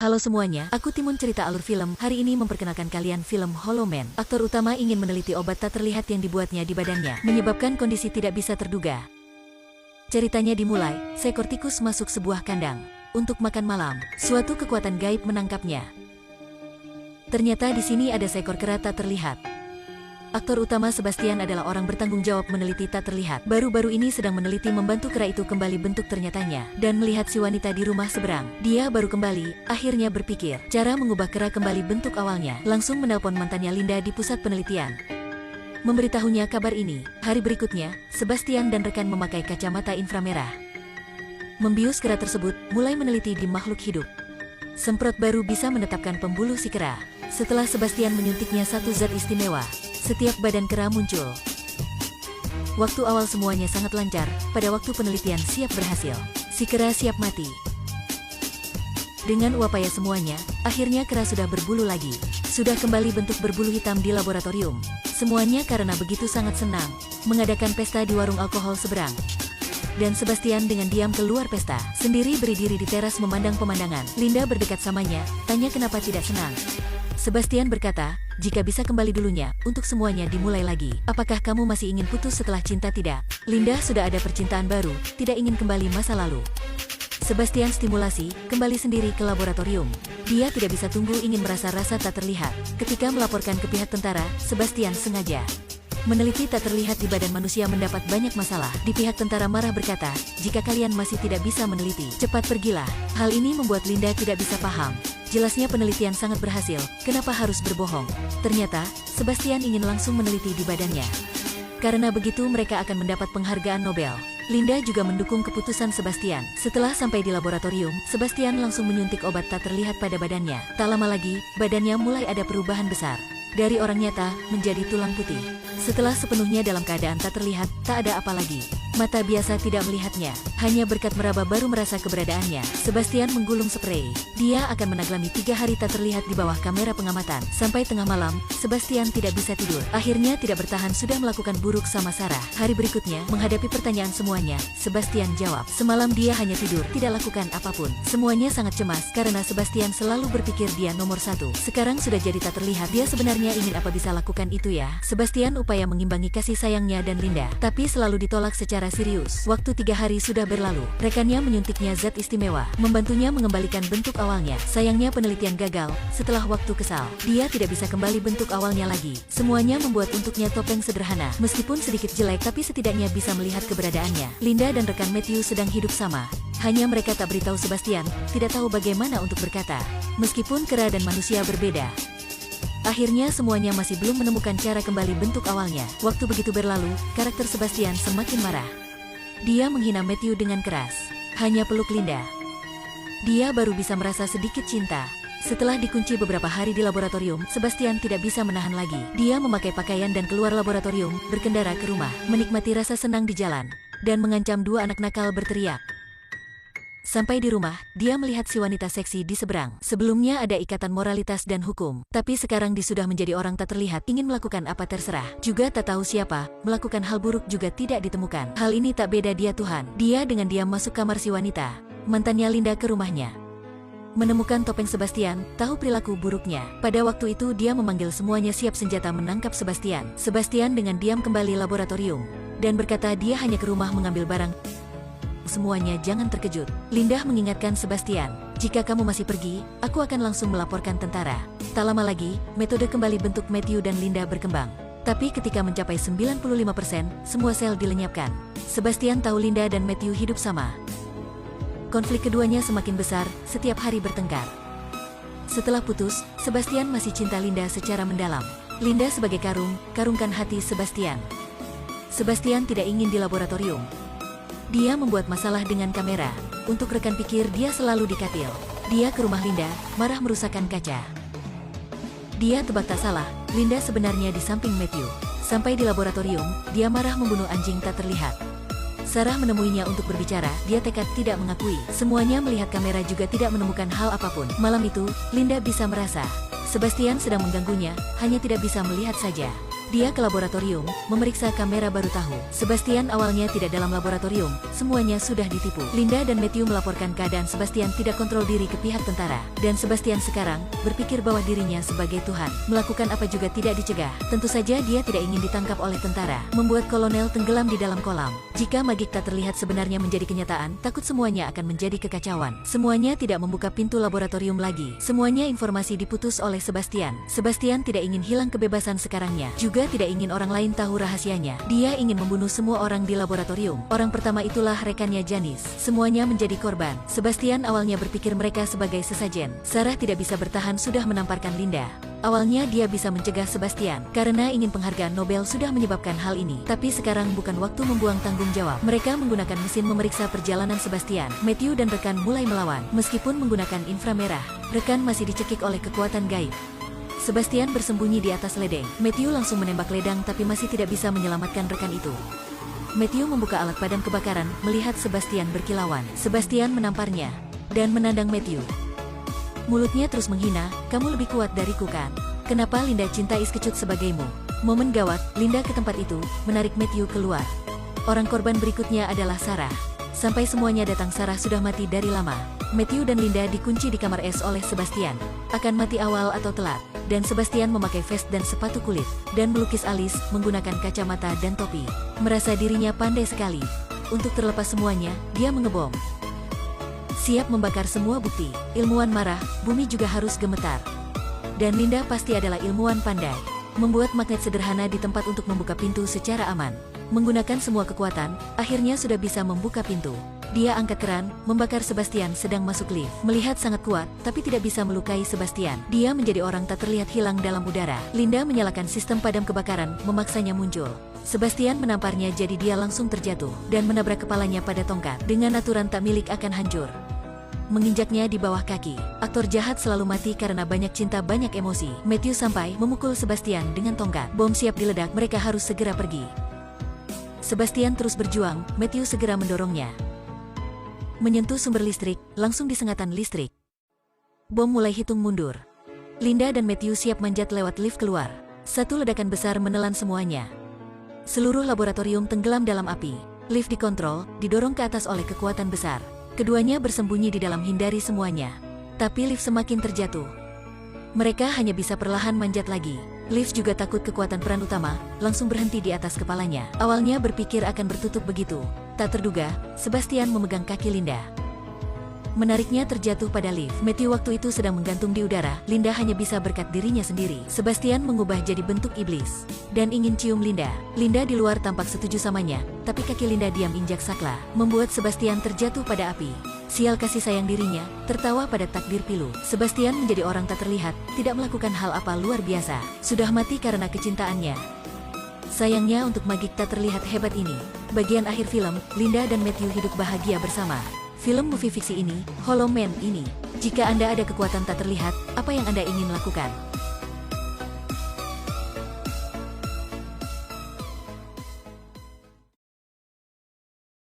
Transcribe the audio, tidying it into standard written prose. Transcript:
Halo semuanya, aku Timun Cerita Alur Film. Hari ini memperkenalkan kalian film Hollow Man. Aktor utama ingin meneliti obat tak terlihat yang dibuatnya di badannya, menyebabkan kondisi tidak bisa terduga. Ceritanya dimulai, seekor tikus masuk sebuah kandang untuk makan malam. Suatu kekuatan gaib menangkapnya. Ternyata di sini ada seekor kera tak terlihat. Aktor utama Sebastian adalah orang bertanggung jawab meneliti tak terlihat. Baru-baru ini sedang meneliti membantu kera itu kembali bentuk ternyatanya. Dan melihat si wanita di rumah seberang. Dia baru kembali, akhirnya berpikir cara mengubah kera kembali bentuk awalnya. Langsung menelpon mantannya Linda di pusat penelitian. Memberitahunya kabar ini. Hari berikutnya, Sebastian dan rekan memakai kacamata inframerah. Membius kera tersebut, mulai meneliti di makhluk hidup. Semprot baru bisa menetapkan pembuluh si kera. Setelah Sebastian menyuntiknya satu zat istimewa, setiap badan kera muncul. Waktu awal semuanya sangat lancar, pada waktu penelitian siap berhasil. Si kera siap mati. Dengan upaya semuanya, akhirnya kera sudah berbulu lagi. Sudah kembali bentuk berbulu hitam di laboratorium. Semuanya karena begitu sangat senang, mengadakan pesta di warung alkohol seberang. Dan Sebastian dengan diam keluar pesta, sendiri berdiri di teras memandang pemandangan. Linda berdekat samanya, tanya kenapa tidak senang. Sebastian berkata, jika bisa kembali dulunya, untuk semuanya dimulai lagi. Apakah kamu masih ingin putus setelah cinta tidak? Linda sudah ada percintaan baru, tidak ingin kembali masa lalu. Sebastian stimulasi, kembali sendiri ke laboratorium. Dia tidak bisa tunggu ingin merasa rasa tak terlihat. Ketika melaporkan ke pihak tentara, Sebastian sengaja meneliti tak terlihat di badan manusia mendapat banyak masalah. Di pihak tentara marah berkata, jika kalian masih tidak bisa meneliti, cepat pergilah. Hal ini membuat Linda tidak bisa paham. Jelasnya penelitian sangat berhasil, kenapa harus berbohong? Ternyata, Sebastian ingin langsung meneliti di badannya. Karena begitu mereka akan mendapat penghargaan Nobel. Linda juga mendukung keputusan Sebastian. Setelah sampai di laboratorium, Sebastian langsung menyuntik obat tak terlihat pada badannya. Tak lama lagi, badannya mulai ada perubahan besar. Dari orang nyata, menjadi tulang putih. Setelah sepenuhnya dalam keadaan tak terlihat, tak ada apa lagi. Mata biasa tidak melihatnya, hanya berkat meraba baru merasa keberadaannya. Sebastian menggulung sprei. Dia akan menaglami 3 hari tak terlihat di bawah kamera pengamatan. Sampai tengah malam, Sebastian tidak bisa tidur. Akhirnya tidak bertahan sudah melakukan buruk sama Sarah. Hari berikutnya, menghadapi pertanyaan semuanya, Sebastian jawab. Semalam dia hanya tidur, tidak lakukan apapun. Semuanya sangat cemas, karena Sebastian selalu berpikir dia nomor 1. Sekarang sudah jadi tak terlihat, dia sebenarnya ingin apa bisa lakukan itu ya. Sebastian upaya mengimbangi kasih sayangnya dan Linda, tapi selalu ditolak secara serius. Waktu 3 hari sudah berlalu. Rekannya menyuntiknya zat istimewa, membantunya mengembalikan bentuk awalnya. Sayangnya penelitian gagal. Setelah waktu kesal, dia tidak bisa kembali bentuk awalnya lagi. Semuanya membuat untuknya topeng sederhana. Meskipun sedikit jelek, tapi setidaknya bisa melihat keberadaannya. Linda dan rekan Matthew sedang hidup sama. Hanya mereka tak beritahu Sebastian, tidak tahu bagaimana untuk berkata. Meskipun kera dan manusia berbeda. Akhirnya semuanya masih belum menemukan cara kembali bentuk awalnya. Waktu begitu berlalu, karakter Sebastian semakin marah. Dia menghina Matthew dengan keras. Hanya peluk Linda. Dia baru bisa merasa sedikit cinta. Setelah dikunci beberapa hari di laboratorium, Sebastian tidak bisa menahan lagi. Dia memakai pakaian dan keluar laboratorium, berkendara ke rumah, menikmati rasa senang di jalan, dan mengancam 2 anak nakal berteriak. Sampai di rumah, dia melihat si wanita seksi di seberang. Sebelumnya ada ikatan moralitas dan hukum, tapi sekarang dia sudah menjadi orang tak terlihat, ingin melakukan apa terserah. Juga tak tahu siapa, melakukan hal buruk juga tidak ditemukan. Hal ini tak beda dia Tuhan. Dia dengan diam masuk kamar si wanita. Mantannya Linda ke rumahnya. Menemukan topeng Sebastian, tahu perilaku buruknya. Pada waktu itu dia memanggil semuanya siap senjata menangkap Sebastian. Sebastian dengan diam kembali laboratorium, dan berkata dia hanya ke rumah mengambil barang. Semuanya jangan terkejut. Linda mengingatkan Sebastian, jika kamu masih pergi, aku akan langsung melaporkan tentara. Tak lama lagi, metode kembali bentuk Matthew dan Linda berkembang. Tapi ketika mencapai 95%, semua sel dilenyapkan. Sebastian tahu Linda dan Matthew hidup sama. Konflik keduanya semakin besar, setiap hari bertengkar. Setelah putus, Sebastian masih cinta Linda secara mendalam. Linda sebagai karungkan hati Sebastian. Sebastian tidak ingin di laboratorium. Dia membuat masalah dengan kamera. Untuk rekan pikir dia selalu dikatil. Dia ke rumah Linda, marah merusakkan kaca. Dia tebak tak salah, Linda sebenarnya di samping Matthew. Sampai di laboratorium, dia marah membunuh anjing tak terlihat. Sarah menemuinya untuk berbicara, dia tekad tidak mengakui. Semuanya melihat kamera juga tidak menemukan hal apapun. Malam itu, Linda bisa merasa Sebastian sedang mengganggunya, hanya tidak bisa melihat saja. Dia ke laboratorium, memeriksa kamera baru tahu. Sebastian awalnya tidak dalam laboratorium, semuanya sudah ditipu. Linda dan Matthew melaporkan keadaan Sebastian tidak kontrol diri ke pihak tentara. Dan Sebastian sekarang, berpikir bahwa dirinya sebagai Tuhan. Melakukan apa juga tidak dicegah. Tentu saja dia tidak ingin ditangkap oleh tentara. Membuat kolonel tenggelam di dalam kolam. Jika magik tak terlihat sebenarnya menjadi kenyataan, takut semuanya akan menjadi kekacauan. Semuanya tidak membuka pintu laboratorium lagi. Semuanya informasi diputus oleh Sebastian. Sebastian tidak ingin hilang kebebasan sekarangnya. Juga tidak ingin orang lain tahu rahasianya. Dia ingin membunuh semua orang di laboratorium. Orang pertama itulah rekannya Janice. Semuanya menjadi korban. Sebastian awalnya berpikir mereka sebagai sesajen. Sarah tidak bisa bertahan sudah menamparkan Linda. Awalnya dia bisa mencegah Sebastian, karena ingin penghargaan Nobel sudah menyebabkan hal ini. Tapi sekarang bukan waktu membuang tanggung jawab. Mereka menggunakan mesin memeriksa perjalanan Sebastian. Matthew dan rekan mulai melawan. Meskipun menggunakan inframerah, rekan masih dicekik oleh kekuatan gaib. Sebastian bersembunyi di atas ledeng. Matthew langsung menembak ledang tapi masih tidak bisa menyelamatkan rekan itu. Matthew membuka alat padam kebakaran, melihat Sebastian berkilauan. Sebastian menamparnya dan menandang Matthew. Mulutnya terus menghina, "Kamu lebih kuat dariku kan? Kenapa Linda cinta kecut sebagaimu?" Momen gawat, Linda ke tempat itu, menarik Matthew keluar. Orang korban berikutnya adalah Sarah. Sampai semuanya datang, Sarah sudah mati dari lama. Matthew dan Linda dikunci di kamar es oleh Sebastian. Akan mati awal atau telat. Dan Sebastian memakai vest dan sepatu kulit. Dan melukis alis, menggunakan kacamata dan topi. Merasa dirinya pandai sekali. Untuk terlepas semuanya, dia mengebom. Siap membakar semua bukti. Ilmuwan marah, bumi juga harus gemetar. Dan Linda pasti adalah ilmuwan pandai. Membuat magnet sederhana di tempat untuk membuka pintu secara aman. Menggunakan semua kekuatan, akhirnya sudah bisa membuka pintu. Dia angkat keran, membakar Sebastian sedang masuk lift. Melihat sangat kuat, tapi tidak bisa melukai Sebastian. Dia menjadi orang tak terlihat hilang dalam udara. Linda menyalakan sistem padam kebakaran, memaksanya muncul. Sebastian menamparnya jadi dia langsung terjatuh, dan menabrak kepalanya pada tongkat. Dengan aturan tak milik akan hancur. Menginjaknya di bawah kaki. Aktor jahat selalu mati karena banyak cinta banyak emosi. Matthew sampai memukul Sebastian dengan tongkat. Bom siap diledak, mereka harus segera pergi. Sebastian terus berjuang, Matthew segera mendorongnya. Menyentuh sumber listrik, langsung di sengatan listrik. Bom mulai hitung mundur. Linda dan Matthew siap manjat lewat lift keluar. Satu ledakan besar menelan semuanya. Seluruh laboratorium tenggelam dalam api. Lift dikontrol, didorong ke atas oleh kekuatan besar. Keduanya bersembunyi di dalam hindari semuanya. Tapi lift semakin terjatuh. Mereka hanya bisa perlahan manjat lagi. Lift juga takut kekuatan peran utama, langsung berhenti di atas kepalanya. Awalnya berpikir akan bertutup begitu. Tak terduga, Sebastian memegang kaki Linda. Menariknya terjatuh pada lift. Matthew waktu itu sedang menggantung di udara. Linda hanya bisa berkat dirinya sendiri. Sebastian mengubah jadi bentuk iblis. Dan ingin cium Linda. Linda di luar tampak setuju samanya. Tapi kaki Linda diam injak sakla. Membuat Sebastian terjatuh pada api. Sial kasih sayang dirinya, tertawa pada takdir pilu. Sebastian menjadi orang tak terlihat, tidak melakukan hal apa luar biasa. Sudah mati karena kecintaannya. Sayangnya untuk magik tak terlihat hebat ini. Bagian akhir film, Linda dan Matthew hidup bahagia bersama. Film movie fiksi ini, Hollow Man ini. Jika Anda ada kekuatan tak terlihat, apa yang Anda ingin lakukan?